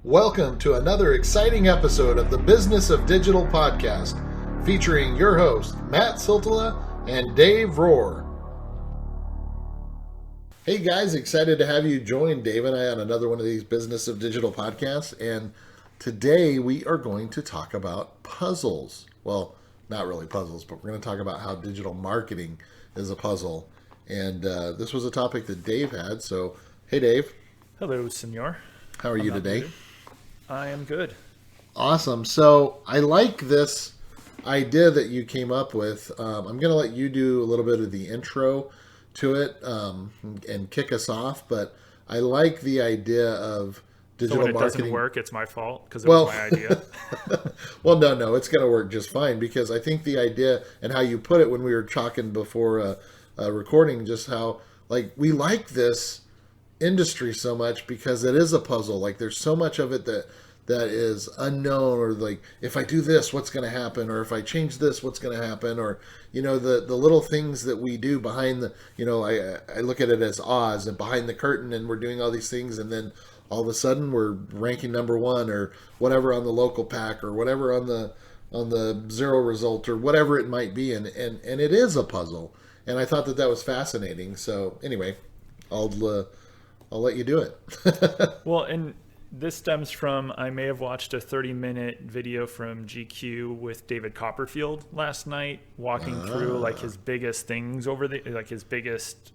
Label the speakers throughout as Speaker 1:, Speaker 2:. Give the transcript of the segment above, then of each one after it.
Speaker 1: Welcome to another exciting episode of the Business of Digital podcast, featuring your hosts, Matt Siltala and Dave Rohr. Hey guys, excited to have you join Dave and I on another one of these Business of Digital podcasts. And today we are going to talk about puzzles. Well, not really puzzles, but we're going to talk about how digital marketing is a puzzle. And this was a topic that Dave had. So, hey Dave.
Speaker 2: Hello, senor.
Speaker 1: How are you today?
Speaker 2: I am good.
Speaker 1: Awesome. So I like this idea that you came up with. I'm going to let you do a little bit of the intro to it and kick us off. But I like the idea of digital
Speaker 2: so when it
Speaker 1: marketing.
Speaker 2: Doesn't work, it's my fault because it was my idea.
Speaker 1: Well, no, it's going to work just fine because I think the idea and how you put it when we were talking before recording, just how like we like this industry so much because it is a puzzle. Like there's so much of it that is unknown, or like if I do this, what's going to happen, or if I change this, what's going to happen, or the little things that we do behind the I look at it as Oz and behind the curtain, and we're doing all these things, and then all of a sudden we're ranking number one or whatever on the local pack or whatever on the zero result or whatever it might be, and it is a puzzle, and I thought that was fascinating. So anyway, I'll let you do it.
Speaker 2: Well, and this stems from, I may have watched a 30-minute video from GQ with David Copperfield last night, walking through like his biggest things his biggest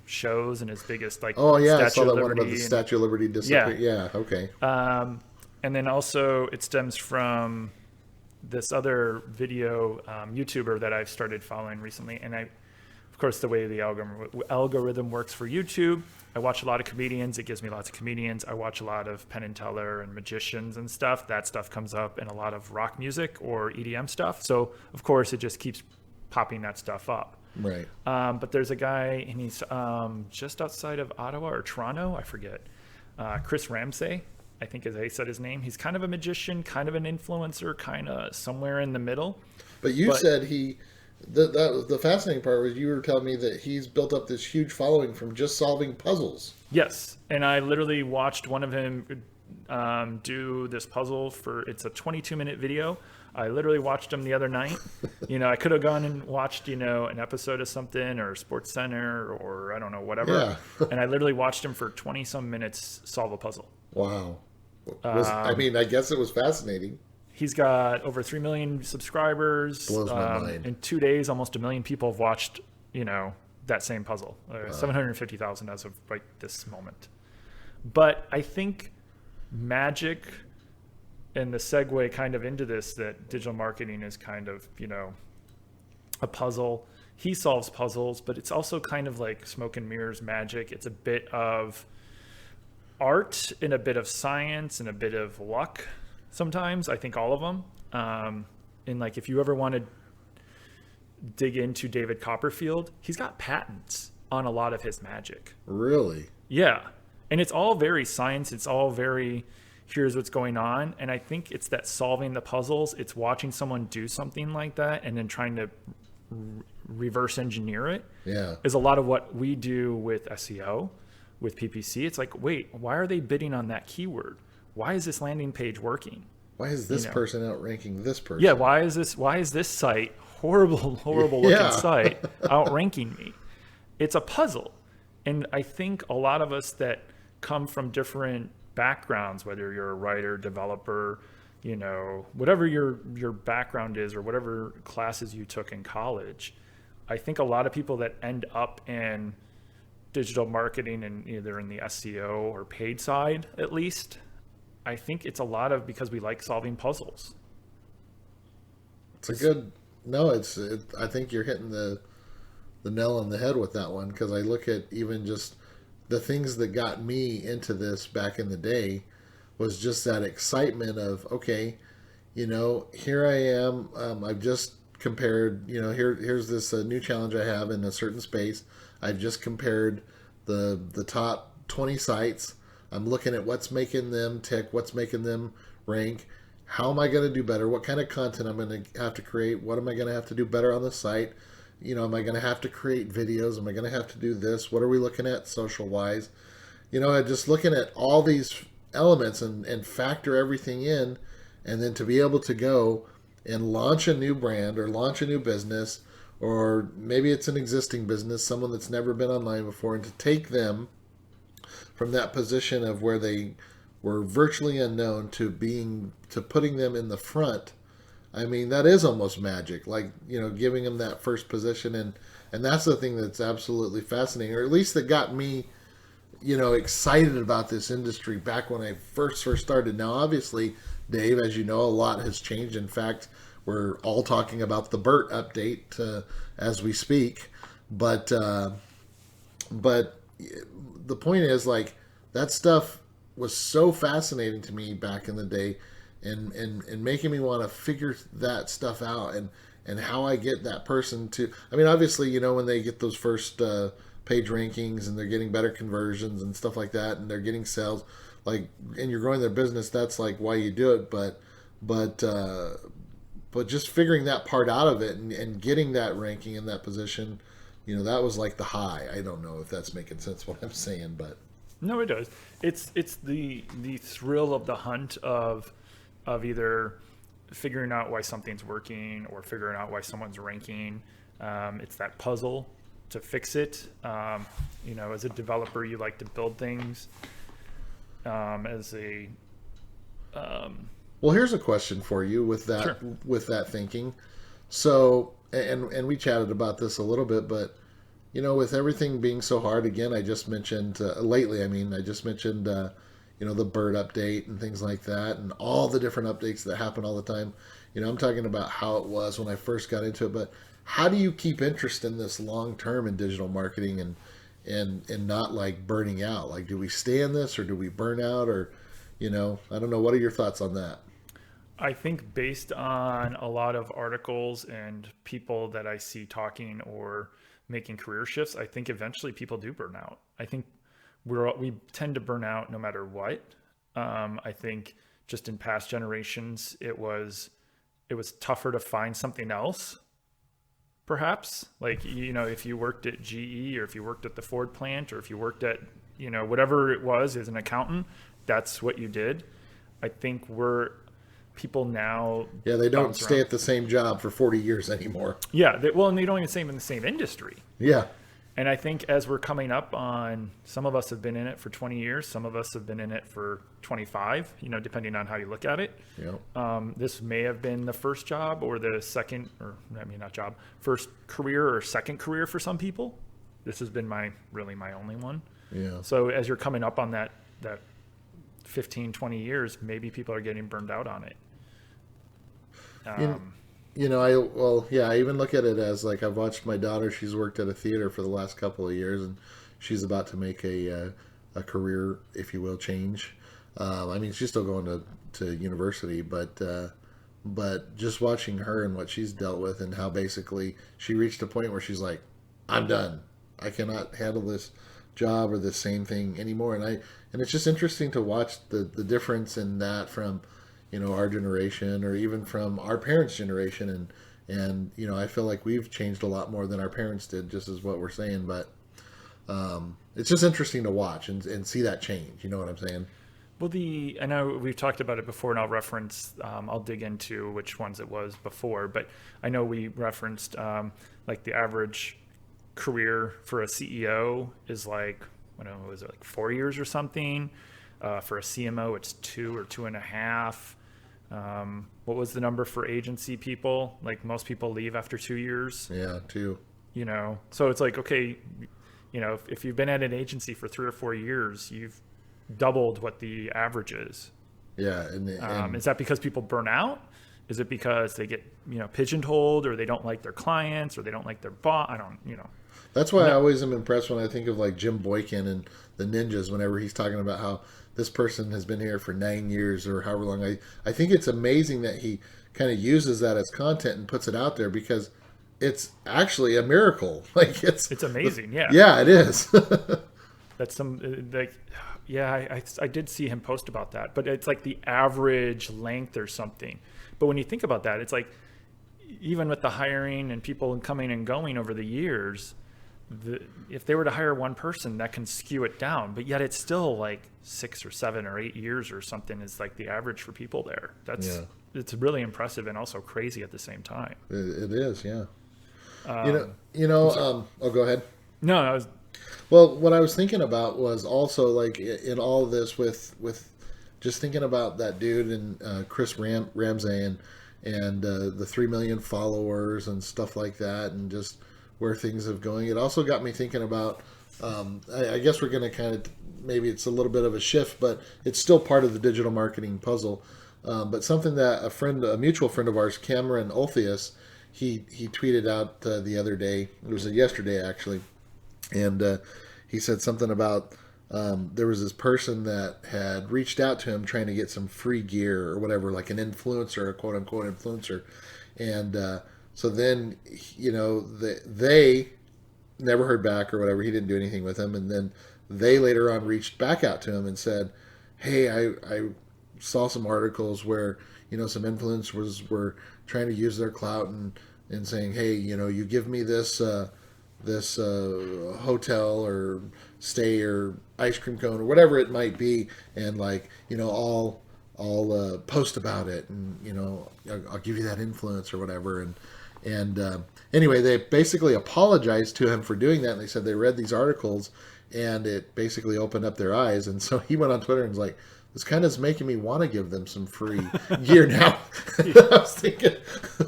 Speaker 2: shows and his biggest I saw that one about the Statue of Liberty disappear.
Speaker 1: Yeah, okay.
Speaker 2: And then also it stems from this other video YouTuber that I've started following recently, and of course, the way the algorithm works for YouTube, I watch a lot of comedians. It gives me lots of comedians. I watch a lot of Penn and Teller and magicians and stuff. That stuff comes up, and a lot of rock music or EDM stuff. So, of course, it just keeps popping that stuff up.
Speaker 1: Right.
Speaker 2: But there's a guy, and he's just outside of Ottawa or Toronto. I forget. Chris Ramsay, I think is how he said his name. He's kind of a magician, kind of an influencer, kind of somewhere in the middle.
Speaker 1: But you said he... The fascinating part was you were telling me that he's built up this huge following from just solving puzzles.
Speaker 2: Yes, and I literally watched one of him do this puzzle it's a 22-minute video. I literally watched him the other night. I could have gone and watched, an episode of something or Sports Center or I don't know, whatever. Yeah. And I literally watched him for 20-some minutes solve a puzzle.
Speaker 1: Wow. I guess it was fascinating.
Speaker 2: He's got over 3 million subscribers.
Speaker 1: Blows my mind.
Speaker 2: In 2 days, almost 1 million people have watched, that same puzzle. 750,000 as of right this moment. But I think magic and the segue kind of into this, that digital marketing is kind of, a puzzle. He solves puzzles, but it's also kind of like smoke and mirrors magic. It's a bit of art and a bit of science and a bit of luck. Sometimes, I think all of them. And like, if you ever want to dig into David Copperfield, he's got patents on a lot of his magic.
Speaker 1: Really?
Speaker 2: Yeah. And it's all very science. It's all very, here's what's going on. And I think it's that solving the puzzles. It's watching someone do something like that and then trying to reverse engineer it.
Speaker 1: Yeah.
Speaker 2: Is a lot of what we do with SEO, with PPC. It's like, wait, why are they bidding on that keyword? Why is this landing page working?
Speaker 1: Why is this person outranking this person?
Speaker 2: Yeah, why is this site, horrible looking site, outranking me? It's a puzzle. And I think a lot of us that come from different backgrounds, whether you're a writer, developer, whatever your background is or whatever classes you took in college, I think a lot of people that end up in digital marketing and either in the SEO or paid side, at least, I think it's a lot of because we like solving puzzles.
Speaker 1: I think you're hitting the nail on the head with that one, because I look at even just the things that got me into this back in the day was just that excitement of, okay, here I am. I've just compared, here's this new challenge I have in a certain space. I've just compared the top 20 sites. I'm looking at what's making them tick, what's making them rank. How am I going to do better? What kind of content I'm going to have to create? What am I going to have to do better on the site? Am I going to have to create videos? Am I going to have to do this? What are we looking at social-wise? Just looking at all these elements and factor everything in, and then to be able to go and launch a new brand or launch a new business, or maybe it's an existing business, someone that's never been online before, and to take them from that position of where they were virtually unknown to putting them in the front. I mean, that is almost magic, like, giving them that first position. And that's the thing that's absolutely fascinating, or at least that got me, excited about this industry back when I first started. Now, obviously, Dave, as you know, a lot has changed. In fact, we're all talking about the BERT update as we speak. But the point is, like, that stuff was so fascinating to me back in the day, and making me want to figure that stuff out, and how I get that person to, I mean, obviously, when they get those first page rankings and they're getting better conversions and stuff like that, and they're getting sales, like, and you're growing their business, that's like why you do it. But just figuring that part out of it, and getting that ranking in that position, that was like the high. I don't know if that's making sense what I'm saying, but
Speaker 2: no, it does. It's the thrill of the hunt of either figuring out why something's working or figuring out why someone's ranking. It's that puzzle to fix it. As a developer, you like to build things.
Speaker 1: Well, here's a question for you with that,
Speaker 2: Sure.
Speaker 1: with that thinking. So, and we chatted about this a little bit, but with everything being so hard, again, I just mentioned lately. I mean, I just mentioned the BERT update and things like that, and all the different updates that happen all the time. I'm talking about how it was when I first got into it, but how do you keep interest in this long term in digital marketing, and not like burning out? Like, do we stay in this, or do we burn out, or I don't know. What are your thoughts on that?
Speaker 2: I think based on a lot of articles and people that I see talking or making career shifts, I think eventually people do burn out. I think we tend to burn out no matter what. I think just in past generations, it was tougher to find something else. Perhaps, like, if you worked at GE, or if you worked at the Ford plant, or if you worked at, whatever it was as an accountant, that's what you did. I think people now.
Speaker 1: Yeah, they don't stay at the same job for 40 years anymore.
Speaker 2: Yeah, and they don't even stay in the same industry.
Speaker 1: Yeah.
Speaker 2: And I think as we're coming up on, some of us have been in it for 20 years, some of us have been in it for 25, depending on how you look at it.
Speaker 1: Yeah.
Speaker 2: This may have been the first job, or the second, first career or second career for some people. This has been my only one.
Speaker 1: Yeah.
Speaker 2: So as you're coming up on that 15, 20 years, maybe people are getting burned out on it.
Speaker 1: I even look at it as, like, I've watched my daughter. She's worked at a theater for the last couple of years, and she's about to make a career, if you will, change. I mean, she's still going to university, but just watching her and what she's dealt with, and how basically she reached a point where she's like, I'm done. I cannot handle this job or the same thing anymore. And it's just interesting to watch the difference in that from our generation, or even from our parents' generation, and I feel like we've changed a lot more than our parents did, just as what we're saying. But it's just interesting to watch and see that change. You know what I'm saying?
Speaker 2: Well, I know we've talked about it before, and I'll dig into which ones it was before, but I know we referenced like the average career for a CEO is like, was it like 4 years or something? For a CMO, it's 2 or 2.5. What was the number for agency people? Like, most people leave after 2 years.
Speaker 1: Yeah, 2.
Speaker 2: So it's like, okay, if you've been at an agency for 3 or 4 years, you've doubled what the average is.
Speaker 1: Yeah. And
Speaker 2: is that because people burn out? Is it because they get, pigeonholed, or they don't like their clients, or they don't like their boss? I don't.
Speaker 1: That's why I always am impressed when I think of, like, Jim Boykin and the Ninjas, whenever he's talking about how this person has been here for 9 years or however long. I think it's amazing that he kind of uses that as content and puts it out there, because it's actually a miracle. Like, it's
Speaker 2: amazing. Yeah.
Speaker 1: Yeah, it is.
Speaker 2: That's I did see him post about that, but it's like the average length or something. But when you think about that, it's like, even with the hiring and people coming and going over the years, if they were to hire one person, that can skew it down, but yet it's still like 6 or 7 or 8 years or something is like the average for people there. It's really impressive and also crazy at the same time.
Speaker 1: It is, yeah. Oh, go ahead.
Speaker 2: No,
Speaker 1: Well, what I was thinking about was also like in all of this with just thinking about that dude and Chris Ramsay and the 3 million followers and stuff like that, and just where things have going. It also got me thinking about. I guess we're going to kind of maybe it's a little bit of a shift, but it's still part of the digital marketing puzzle. But something that a mutual friend of ours, Cameron Olthius, he tweeted out the other day. It was yesterday actually, and he said something about there was this person that had reached out to him trying to get some free gear or whatever, like an influencer, a quote unquote influencer, and so then they never heard back or whatever. He didn't do anything with him, and then they later on reached back out to him and said, "Hey, I saw some articles where some influencers were trying to use their clout and saying, hey, you give me this hotel or stay or ice cream cone or whatever it might be, and like I'll post about it, and I'll give you that influence or whatever." And anyway, they basically apologized to him for doing that, and they said they read these articles and it basically opened up their eyes. And so he went on Twitter and was like, this kind of is making me want to give them some free gear now. I was thinking,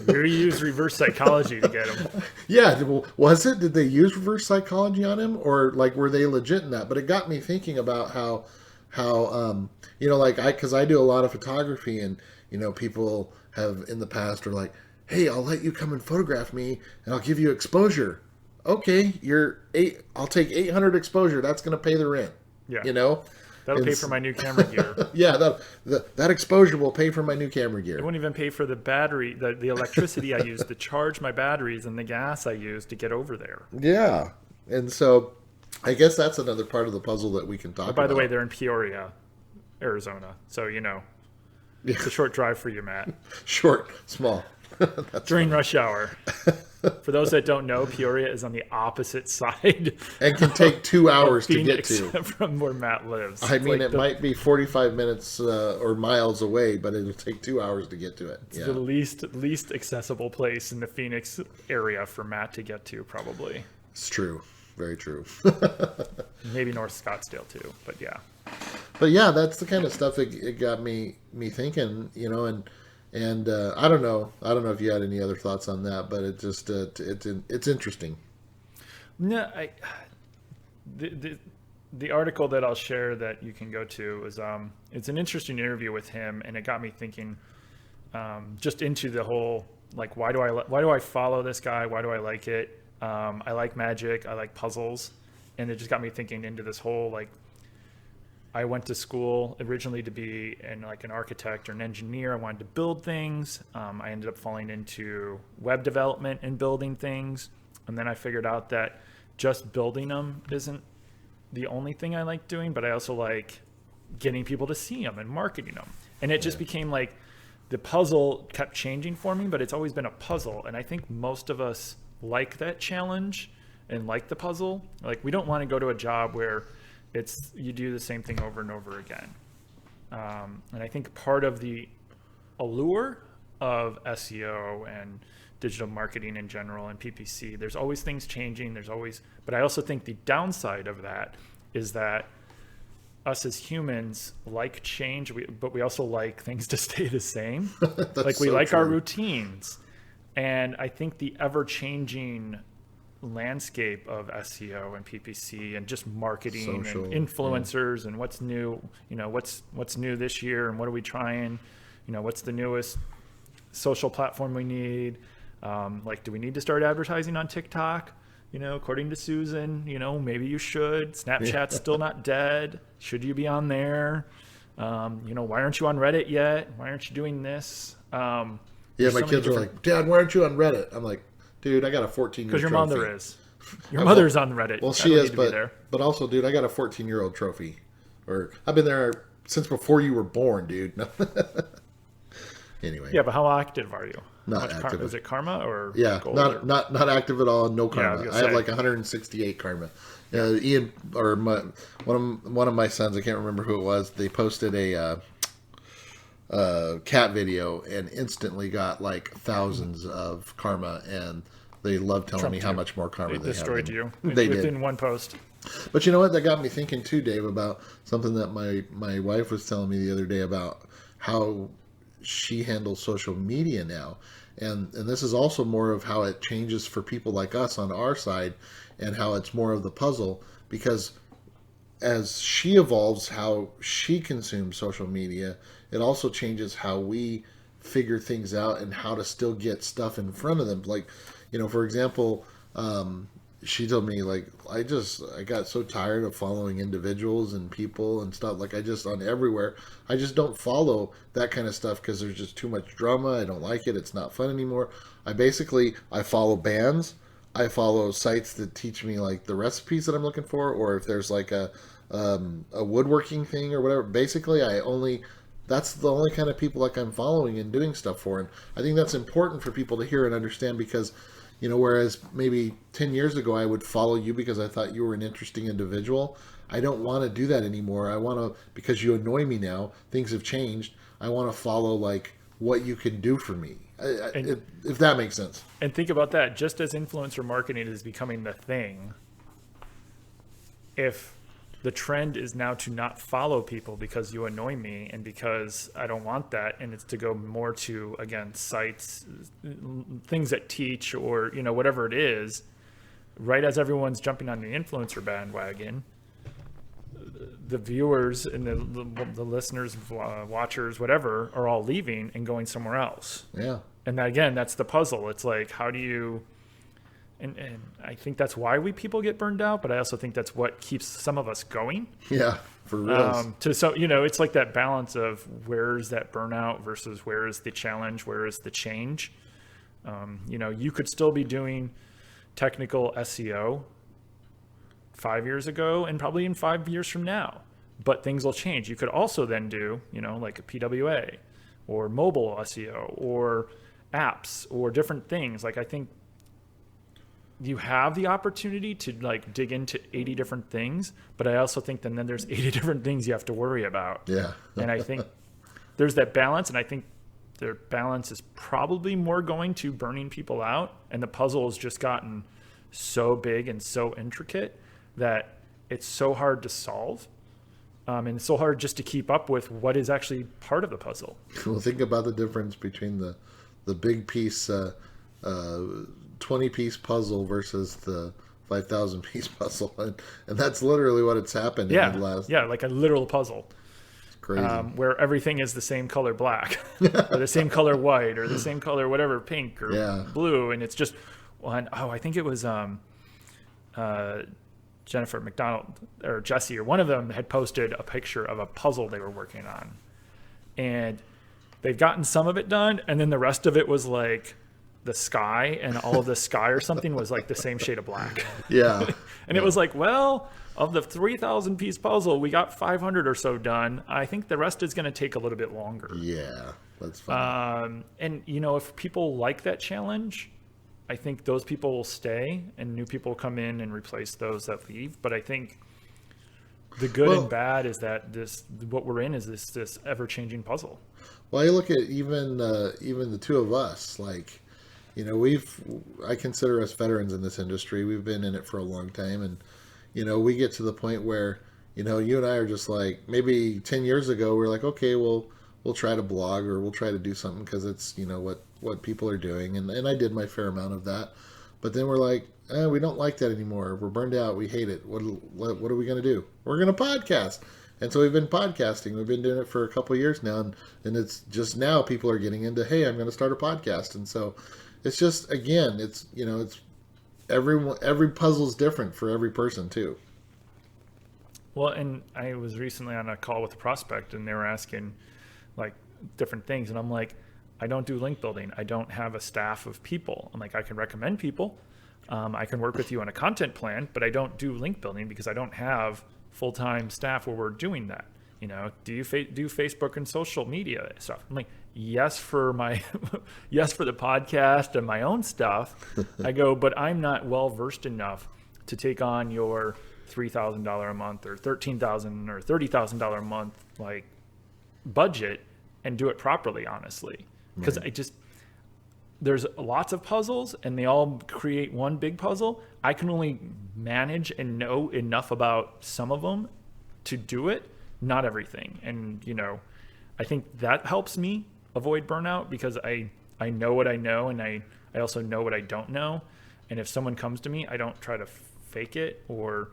Speaker 2: you use reverse psychology to get them.
Speaker 1: Yeah, was it? Did they use reverse psychology on him, or like were they legit in that? But it got me thinking about how because I do a lot of photography, and people have in the past are like, hey, I'll let you come and photograph me, and I'll give you exposure. Okay, I'll take 800 exposure. That's going to pay the rent.
Speaker 2: Yeah. That'll pay for my new camera gear.
Speaker 1: Yeah, that exposure will pay for my new camera gear.
Speaker 2: It won't even pay for the battery, the electricity I use to charge my batteries, and the gas I use to get over there.
Speaker 1: Yeah, and so I guess that's another part of the puzzle that we can talk about.
Speaker 2: By the way, they're in Peoria, Arizona, so it's a short drive for you, Matt.
Speaker 1: Short, small.
Speaker 2: During rush hour. For those that don't know, Peoria is on the opposite side.
Speaker 1: And can take 2 hours to get to.
Speaker 2: From where Matt lives.
Speaker 1: It might be 45 minutes or miles away, but it'll take 2 hours to get to it.
Speaker 2: It's the least accessible place in the Phoenix area for Matt to get to, probably.
Speaker 1: It's true. Very true.
Speaker 2: Maybe North Scottsdale too, but yeah.
Speaker 1: But yeah, that's the kind of stuff it got me thinking, and I don't know if you had any other thoughts on that, but it just it's interesting.
Speaker 2: No, the article that I'll share that you can go to is it's an interesting interview with him, and it got me thinking just into the whole like why do I follow this guy? Why do I like it? I like magic. I like puzzles, and it just got me thinking into this whole like. I went to school originally to be an architect or an engineer. I wanted to build things. I ended up falling into web development and building things. And then I figured out that just building them isn't the only thing I like doing, but I also like getting people to see them and marketing them. And it just became like the puzzle kept changing for me, but it's always been a puzzle. And I think most of us like that challenge and like the puzzle. Like we don't want to go to a job where you do the same thing over and over again. And I think part of the allure of SEO and digital marketing in general and PPC, there's always things changing. But I also think the downside of that is that us as humans like change, but we also like things to stay the same. Like we like our routines. And I think the ever-changing landscape of SEO and PPC and just marketing social, and influencers and what's new, what's new this year and what are we trying, what's the newest social platform we need, do we need to start advertising on TikTok? According to Susan, maybe you should. Snapchat's still not dead. Should you be on there? Why aren't you on Reddit yet? Why aren't you doing this?
Speaker 1: My kids are like, Dad, why aren't you on Reddit? I'm like, dude, I got a 14-year-old
Speaker 2: because your mother is. Your mother's on Reddit.
Speaker 1: Well, she is, but also, dude, I got a 14-year-old trophy. Or I've been there since before you were born, dude. Anyway.
Speaker 2: Yeah, but how active are you?
Speaker 1: Not active.
Speaker 2: Is it karma or
Speaker 1: Yeah,
Speaker 2: gold?
Speaker 1: not active at all. No
Speaker 2: Yeah, I was
Speaker 1: karma.
Speaker 2: gonna
Speaker 1: I have
Speaker 2: say.
Speaker 1: like 168 karma. Ian or one of my sons, I can't remember who it was. They posted a cat video and instantly got like thousands of karma, and they love telling me how much more karma
Speaker 2: They
Speaker 1: they have.
Speaker 2: destroyed you
Speaker 1: They
Speaker 2: within
Speaker 1: did.
Speaker 2: one post.
Speaker 1: But you know what? That got me thinking too, Dave, about something that my wife was telling me the other day about how she handles social media now. And this is also more of how it changes for people like us on our side, and how it's more of the puzzle, because as she evolves how she consumes social media, it also changes how we figure things out and how to still get stuff in front of them. Like, for example, she told me, like, I got so tired of following individuals and people and stuff. Like, on everywhere, I just don't follow that kind of stuff because there's just too much drama. I don't like it. It's not fun anymore. I follow bands. I follow sites that teach me like the recipes that I'm looking for, or if there's like a woodworking thing or whatever. Basically, that's the only kind of people like I'm following and doing stuff for. And I think that's important for people to hear and understand, because whereas maybe 10 years ago I would follow you because I thought you were an interesting individual, I don't want to do that anymore. I want to, because you annoy me now, things have changed. I want to follow like what you can do for me. If that makes sense.
Speaker 2: And think about that. Just as influencer marketing is becoming the thing, if the trend is now to not follow people because you annoy me and because I don't want that, and it's to go more to, again, sites, things that teach, or whatever it is, right as everyone's jumping on the influencer bandwagon, the viewers and the listeners, watchers, whatever, are all leaving and going somewhere else.
Speaker 1: Yeah.
Speaker 2: And again, that's the puzzle. It's like, how do you... And I think that's why people get burned out, but I also think that's what keeps some of us going.
Speaker 1: Yeah, for real.
Speaker 2: It's like that balance of where's that burnout versus where is the challenge, where is the change. You could still be doing technical SEO 5 years ago and probably in 5 years from now, but things will change. You could also then do, like a PWA or mobile SEO or apps or different things. Like, I think you have the opportunity to like dig into 80 different things, but I also think then there's 80 different things you have to worry about.
Speaker 1: Yeah.
Speaker 2: And I think there's that balance, and I think their balance is probably more going to burning people out. And the puzzle has just gotten so big and so intricate that it's so hard to solve. And it's so hard just to keep up with what is actually part of the puzzle.
Speaker 1: Well, think about the difference between the big piece, 20-piece puzzle versus the 5,000-piece puzzle, and that's literally what it's happened in the last.
Speaker 2: Yeah, like a literal puzzle.
Speaker 1: It's crazy.
Speaker 2: Where everything is the same color black, or the same color white, or the same color whatever, pink or blue, and it's just one. Oh, I think it was Jennifer McDonald or Jesse or one of them had posted a picture of a puzzle they were working on, and they've gotten some of it done, and then the rest of it was like the sky, and all of the sky or something was like the same shade of black.
Speaker 1: Yeah.
Speaker 2: And it was like, well, of the 3,000 piece puzzle, we got 500 or so done. I think the rest is going to take a little bit longer.
Speaker 1: Yeah, that's fine.
Speaker 2: And if people like that challenge, I think those people will stay and new people come in and replace those that leave. But I think the good and bad is that what we're in is this ever-changing puzzle.
Speaker 1: Well, I look at even the two of us, like, I consider us veterans in this industry. We've been in it for a long time, and we get to the point where you and I are just like, maybe 10 years ago we're like, okay, we'll try to blog or we'll try to do something because it's what people are doing, and I did my fair amount of that. But then we're like, we don't like that anymore. We're burned out. We hate it. What are we going to do? We're going to podcast. And so we've been podcasting. We've been doing it for a couple of years now, and it's just now people are getting into, hey, I'm going to start a podcast. And so it's just, again, it's every puzzle's different for every person too.
Speaker 2: Well, and I was recently on a call with a prospect, and they were asking like different things, and I'm like, I don't do link building. I don't have a staff of people. I'm like, I can recommend people. I can work with you on a content plan, but I don't do link building because I don't have full-time staff where we're doing that. Do you do Facebook and social media stuff? I'm like, yes, for my, yes, for the podcast and my own stuff. I go, but I'm not well versed enough to take on your $3,000 a month or $13,000 or $30,000 a month like budget and do it properly, honestly, because there's lots of puzzles and they all create one big puzzle. I can only manage and know enough about some of them to do it, not everything. And, I think that helps me avoid burnout because I know what I know and I also know what I don't know. And if someone comes to me, I don't try to fake it or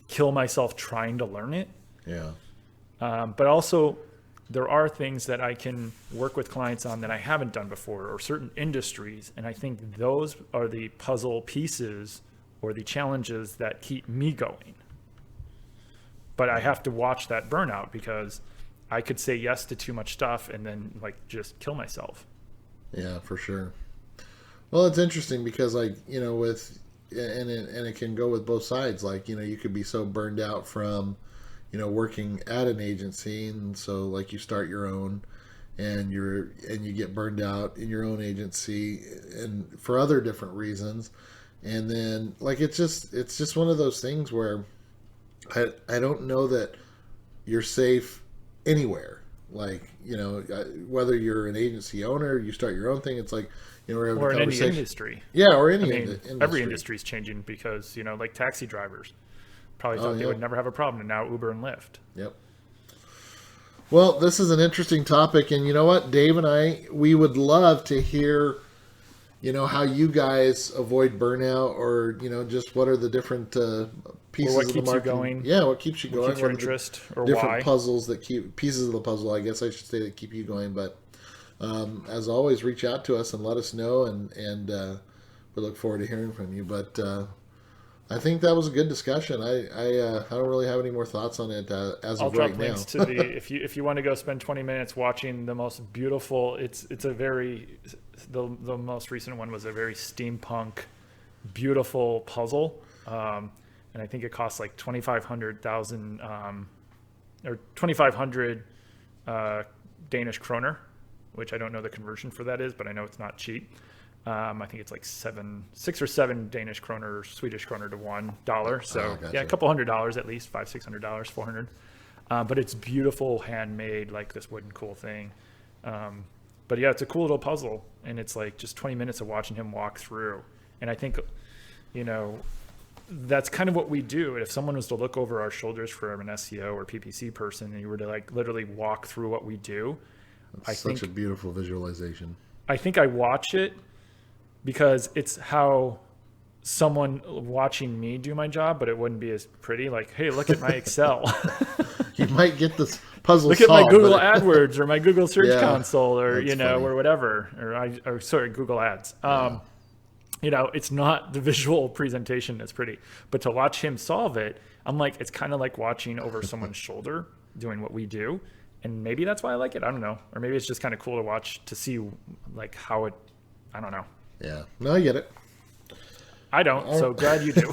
Speaker 2: kill myself trying to learn it.
Speaker 1: Yeah.
Speaker 2: But also, there are things that I can work with clients on that I haven't done before, or certain industries. And I think those are the puzzle pieces or the challenges that keep me going. But I have to watch that burnout because I could say yes to too much stuff and then just kill myself.
Speaker 1: Yeah, for sure. Well, it's interesting because and it can go with both sides. You could be so burned out from working at an agency, and so you start your own, and you get burned out in your own agency, and for other different reasons, and then it's just one of those things where I don't know that you're safe anywhere. Whether you're an agency owner, you start your own thing. It's we're having
Speaker 2: or
Speaker 1: a
Speaker 2: in any
Speaker 1: conversation.
Speaker 2: industry.
Speaker 1: Yeah, or any industry.
Speaker 2: Every industry is changing because taxi drivers probably thought they would never have a problem, and now Uber and Lyft.
Speaker 1: Yep. Well, this is an interesting topic, and you know what, Dave and we would love to hear, how you guys avoid burnout, or just what are the different pieces of the marketing.
Speaker 2: What keeps you going?
Speaker 1: Yeah, what keeps you going?
Speaker 2: What keeps your interest, or
Speaker 1: different
Speaker 2: why?
Speaker 1: Puzzles that keep pieces of the puzzle, I guess I should say, that keep you going. But as always, reach out to us and let us know, and we look forward to hearing from you. But I think that was a good discussion. I don't really have any more thoughts on it as
Speaker 2: I'll
Speaker 1: of right
Speaker 2: drop
Speaker 1: now.
Speaker 2: links to if you want to go spend 20 minutes watching the most beautiful. The most recent one was a very steampunk, beautiful puzzle, and I think it costs like 2,500 Danish kroner, which I don't know the conversion for that is, but I know it's not cheap. I think it's like 6 or 7 Danish kroner, Swedish kroner to $1. So
Speaker 1: gotcha.
Speaker 2: yeah, a couple $100 at least, $500-$600, $400. But it's beautiful, handmade, like this wooden cool thing. But yeah, it's a cool little puzzle, and it's just 20 minutes of watching him walk through. And I think, that's kind of what we do. If someone was to look over our shoulders for an SEO or PPC person, and you were to literally walk through what we do,
Speaker 1: It's such a beautiful visualization.
Speaker 2: I think I watch it because it's how someone watching me do my job, but it wouldn't be as pretty. Hey, look at my Excel.
Speaker 1: You might get this puzzle
Speaker 2: look
Speaker 1: solved.
Speaker 2: At my Google AdWords or my Google Search Console, or
Speaker 1: funny.
Speaker 2: or whatever, or Google Ads. It's not the visual presentation that's pretty, but to watch him solve it, I'm like, it's kind of like watching over someone's shoulder doing what we do. And maybe that's why I like it. I don't know. Or maybe it's just kind of cool to watch, to see how it, I don't know.
Speaker 1: Yeah. No, I get it.
Speaker 2: I don't. So glad you do.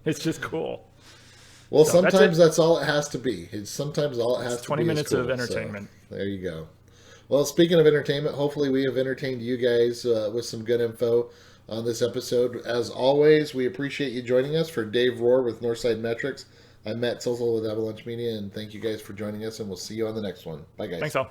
Speaker 2: It's just cool.
Speaker 1: Well, so sometimes that's all it has to be. Sometimes all it has to be
Speaker 2: 20 minutes
Speaker 1: cool,
Speaker 2: of entertainment.
Speaker 1: So there you go. Well, speaking of entertainment, hopefully we have entertained you guys with some good info on this episode. As always, we appreciate you joining us. For Dave Rohr with Northside Metrics, I'm Matt Silsel with Avalanche Media, and thank you guys for joining us, and we'll see you on the next one. Bye, guys.
Speaker 2: Thanks, all.